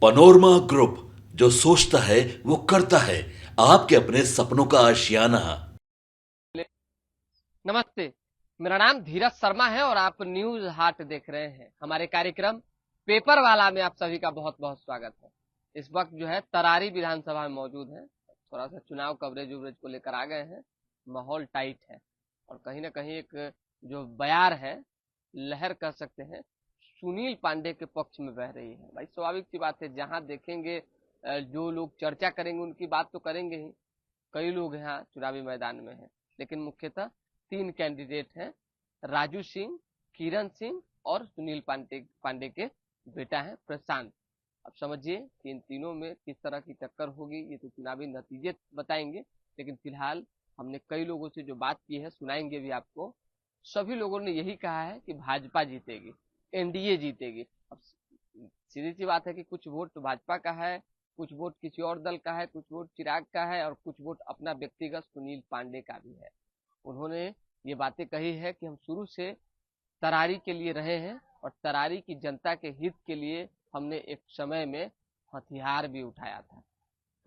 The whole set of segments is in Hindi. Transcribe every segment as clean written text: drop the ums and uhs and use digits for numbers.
पनोरमा ग्रुप, जो सोचता है वो करता है। आपके अपने सपनों का आशियाना। नमस्ते। मेरा नाम धीरज शर्मा है और आप न्यूज हाट देख रहे हैं। हमारे कार्यक्रम पेपर वाला में आप सभी का बहुत बहुत स्वागत है। इस वक्त जो है तरारी विधानसभा में मौजूद है। थोड़ा सा चुनाव कवरेज उवरेज को लेकर आ गए हैं। माहौल टाइट है और कहीं ना कहीं एक जो बयार है, लहर कह सकते हैं, सुनील पांडे के पक्ष में बह रही है। भाई स्वाभाविक सी बात है, जहां देखेंगे जो लोग चर्चा करेंगे उनकी बात तो करेंगे ही। कई लोग यहाँ चुनावी मैदान में हैं, लेकिन मुख्यतः तीन कैंडिडेट हैं: राजू सिंह, किरण सिंह और सुनील पांडे पांडे के बेटा है प्रशांत। अब समझिए कि इन तीनों में किस तरह की टक्कर होगी, ये तो चुनावी नतीजे बताएंगे। लेकिन फिलहाल हमने कई लोगों से जो बात की है, सुनाएंगे भी आपको। सभी लोगों ने यही कहा है कि भाजपा जीतेगी, एनडीए जीतेगी। अब सीधी सी बात है कि कुछ वोट तो भाजपा का है, कुछ वोट किसी और दल का है, कुछ वोट चिराग का है और कुछ वोट अपना व्यक्तिगत सुनील पांडे का भी है। उन्होंने ये बातें कही है कि हम शुरू से तरारी के लिए रहे हैं और तरारी की जनता के हित के लिए हमने एक समय में हथियार भी उठाया था।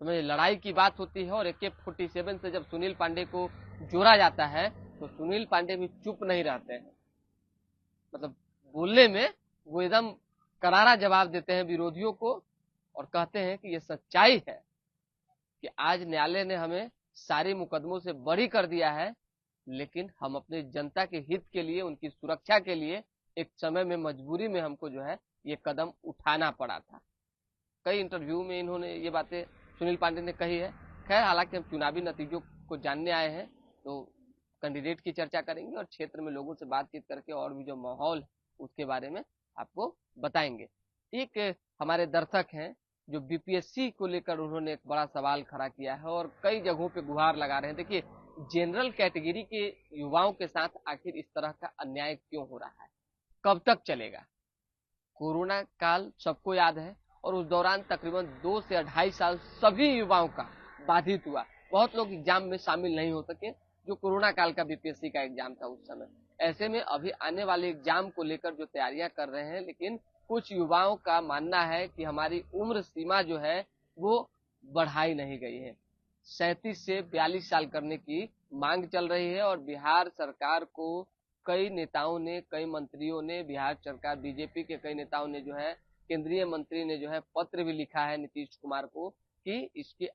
तो मैं लड़ाई की बात होती है और AK-47 से जब सुनील पांडे को जोड़ा जाता है तो सुनील पांडे भी चुप नहीं रहते हैं। मतलब बोलने में वो एकदम करारा जवाब देते हैं विरोधियों को और कहते हैं कि ये सच्चाई है कि आज न्यायालय ने हमें सारे मुकदमों से बरी कर दिया है, लेकिन हम अपने जनता के हित के लिए, उनकी सुरक्षा के लिए एक समय में मजबूरी में हमको जो है ये कदम उठाना पड़ा था। कई इंटरव्यू में इन्होंने ये बातें सुनील पांडे ने कही है। खैर, हालांकि हम चुनावी नतीजों को जानने आए हैं तो कैंडिडेट की चर्चा करेंगे और क्षेत्र में लोगों से बातचीत करके और भी जो माहौल है उसके बारे में आपको बताएंगे। एक हमारे दर्शक हैं जो बीपीएससी को लेकर उन्होंने एक बड़ा सवाल खड़ा किया है और कई जगहों पे गुहार लगा रहे हैं। देखिए, जनरल कैटेगरी के युवाओं के साथ आखिर इस तरह का अन्याय क्यों हो रहा है, कब तक चलेगा? कोरोना काल सबको याद है और उस दौरान तकरीबन 2 से 2.5 साल सभी युवाओं का बाधित हुआ। बहुत लोग एग्जाम में शामिल नहीं हो सके, जो कोरोना काल का बीपीएससी का एग्जाम था उस समय। ऐसे में अभी आने वाले एग्जाम को लेकर जो तैयारियां कर रहे हैं, लेकिन कुछ युवाओं का मानना है कि हमारी उम्र सीमा जो है वो बढ़ाई नहीं गई है। 37 से 42 साल करने की मांग चल रही है और बिहार सरकार को कई नेताओं ने, कई मंत्रियों ने, बिहार सरकार बीजेपी के कई नेताओं ने जो है, केंद्रीय मंत्री ने जो है पत्र भी लिखा है नीतीश कुमार को कि इसकी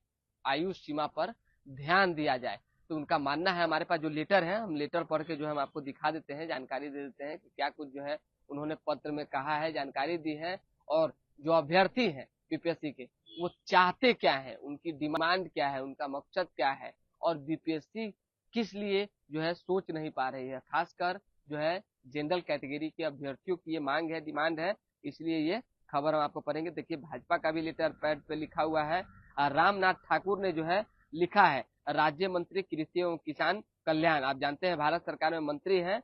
आयु सीमा पर ध्यान दिया जाए। तो उनका मानना है, हमारे पास जो लेटर है, हम लेटर पढ़ के जो है हम आपको दिखा देते हैं, जानकारी दे देते हैं कि क्या कुछ जो है उन्होंने पत्र में कहा है, जानकारी दी है। और जो अभ्यर्थी है बीपीएससी के, वो चाहते क्या है, उनकी डिमांड क्या है, उनका मकसद क्या है और बीपीएससी किस लिए जो है सोच नहीं पा रही है। खासकर जो है जनरल कैटेगरी के अभ्यर्थियों की ये मांग है, डिमांड है, इसलिए ये खबर हम आपको पढ़ेंगे। देखिए, भाजपा का भी लेटर पैड पे लिखा हुआ है। रामनाथ ठाकुर ने जो है लिखा है, राज्य मंत्री कृषि एवं किसान कल्याण, आप जानते हैं भारत सरकार में मंत्री हैं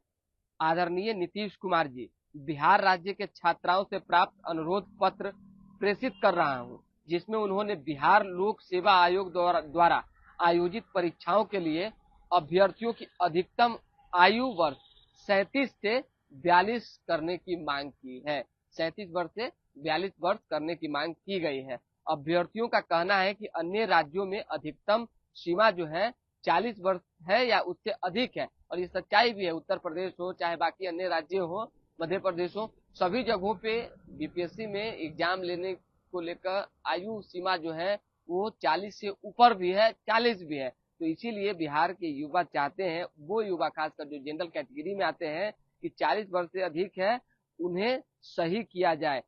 आदरणीय नीतीश कुमार जी, बिहार राज्य के छात्राओं से प्राप्त अनुरोध पत्र प्रेषित कर रहा हूं, जिसमें उन्होंने बिहार लोक सेवा आयोग द्वारा आयोजित परीक्षाओं के लिए अभ्यर्थियों की अधिकतम आयु वर्ष 37 से 42 करने की मांग की है। 37 वर्ष से 42 वर्ष करने की मांग की गई है। अभ्यर्थियों का कहना है कि अन्य राज्यों में अधिकतम सीमा जो है 40 वर्ष है या उससे अधिक है और ये सच्चाई भी है। उत्तर प्रदेश हो चाहे बाकी अन्य राज्य हो, मध्य प्रदेश हो, सभी जगहों पे बीपीएससी में एग्जाम लेने को लेकर आयु सीमा जो है वो 40 से ऊपर भी है, 40 भी है। तो इसीलिए बिहार के युवा चाहते हैं, वो युवा खासकर जो जनरल कैटेगरी में आते हैं, कि 40 वर्ष से अधिक है उन्हें सही किया जाए।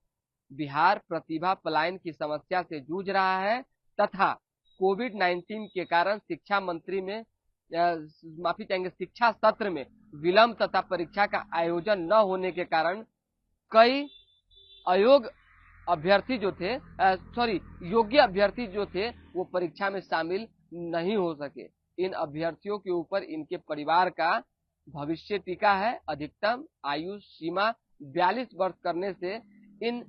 बिहार प्रतिभा पलायन की समस्या से जूझ रहा है तथा कोविड-19 के कारण शिक्षा मंत्री में माफी चाहेंगे, शिक्षा सत्र में विलंब तथा परीक्षा का आयोजन न होने के कारण कई अयोग अभ्यर्थी जो थे, सॉरी, योग्य अभ्यर्थी जो थे वो परीक्षा में शामिल नहीं हो सके। इन अभ्यर्थियों के ऊपर इनके परिवार का भविष्य टिका है। अधिकतम आयु सीमा 42 वर्ष करने से इन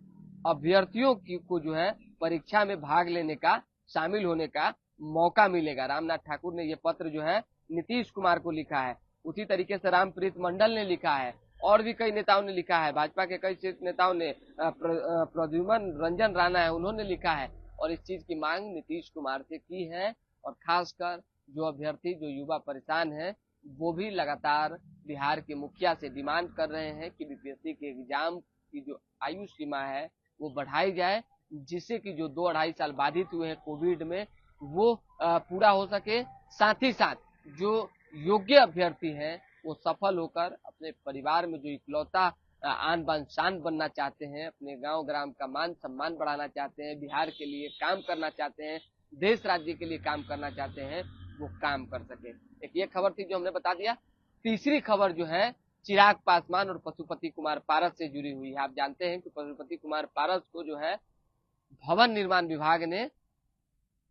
अभ्यर्थियों की को जो है परीक्षा में भाग लेने का, शामिल होने का मौका मिलेगा। रामनाथ ठाकुर ने यह पत्र जो है नीतीश कुमार को लिखा है। उसी तरीके से रामप्रीत मंडल ने लिखा है और भी कई नेताओं ने लिखा है, भाजपा के कई शीर्ष नेताओं ने, प्रद्युमन रंजन राणा है, उन्होंने लिखा है और इस चीज की मांग नीतीश कुमार से की है। और खासकर जो अभ्यर्थी, जो युवा परेशान है, वो भी लगातार बिहार के मुखिया से डिमांड कर रहे हैं कि बीपीएससी के एग्जाम की जो आयु सीमा है वो बढ़ाई जाए, जिससे कि जो 2-2.5 साल बाधित हुए हैं कोविड में वो पूरा हो सके। साथ ही साथ जो योग्य अभ्यर्थी हैं वो सफल होकर अपने परिवार में जो इकलौता आन बान शान बनना चाहते हैं, अपने गांव ग्राम का मान सम्मान बढ़ाना चाहते हैं, बिहार के लिए काम करना चाहते हैं, देश राज्य के लिए काम करना चाहते हैं, वो काम कर सके। एक ये खबर थी जो हमने बता दिया। तीसरी खबर जो है चिराग पासवान और पशुपति कुमार पारस से जुड़ी हुई है। आप जानते हैं कि पशुपति कुमार पारस को जो है भवन निर्माण विभाग ने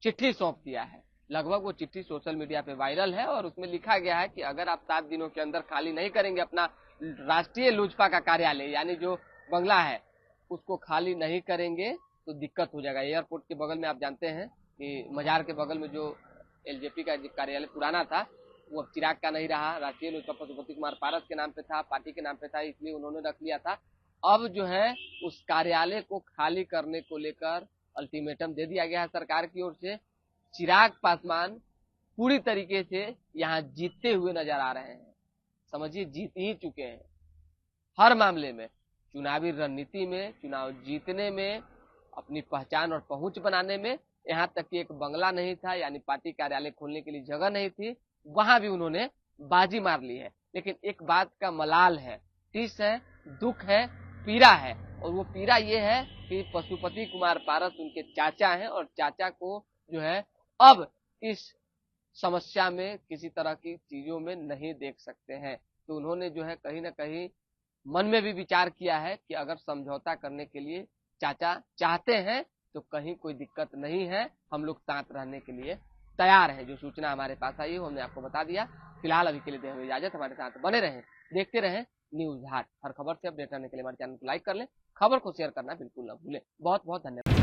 चिट्ठी सौंप दिया है। लगभग वो चिट्ठी सोशल मीडिया पे वायरल है और उसमें लिखा गया है कि अगर आप 7 दिनों के अंदर खाली नहीं करेंगे अपना राष्ट्रीय लोजपा का कार्यालय, यानी जो बंगला है उसको खाली नहीं करेंगे तो दिक्कत हो जाएगा। एयरपोर्ट के बगल में आप जानते हैं कि मजार के बगल में जो एलजेपी का कार्यालय पुराना था वो अब चिराग का नहीं रहा, राष्ट्रीय लोजपा पशुपति कुमार पारस के नाम पे था, पार्टी के नाम पे था, इसलिए उन्होंने रख लिया था। अब जो है उस कार्यालय को खाली करने को लेकर अल्टीमेटम दे दिया गया है सरकार की ओर से। चिराग पासवान पूरी तरीके से यहाँ जीतते हुए नजर आ रहे हैं, समझिए जीत ही चुके हैं हर मामले में, चुनावी रणनीति में, चुनाव जीतने में, अपनी पहचान और पहुंच बनाने में। यहाँ तक कि एक बंगला नहीं था, यानी पार्टी कार्यालय खोलने के लिए जगह नहीं थी, वहां भी उन्होंने बाजी मार ली है। लेकिन एक बात का मलाल है, टिस है, दुख है, पीड़ा है, और वो पीड़ा ये है कि पशुपति कुमार पारस उनके चाचा हैं और चाचा को जो है अब इस समस्या में किसी तरह की चीजों में नहीं देख सकते हैं। तो उन्होंने जो है कहीं ना कहीं मन में भी विचार किया है कि अगर समझौता करने के लिए चाचा चाहते हैं तो कहीं कोई दिक्कत नहीं है, हम लोग साथ रहने के लिए तैयार हैं। जो सूचना हमारे पास आई वो हमने आपको बता दिया। फिलहाल अभी के लिए दें हमें इजाजत, हमारे साथ बने रहें, देखते रहें न्यूज हाट। हर खबर से अपडेट रहने के लिए हमारे चैनल को लाइक कर लें, खबर को शेयर करना बिल्कुल ना भूलें। बहुत बहुत धन्यवाद।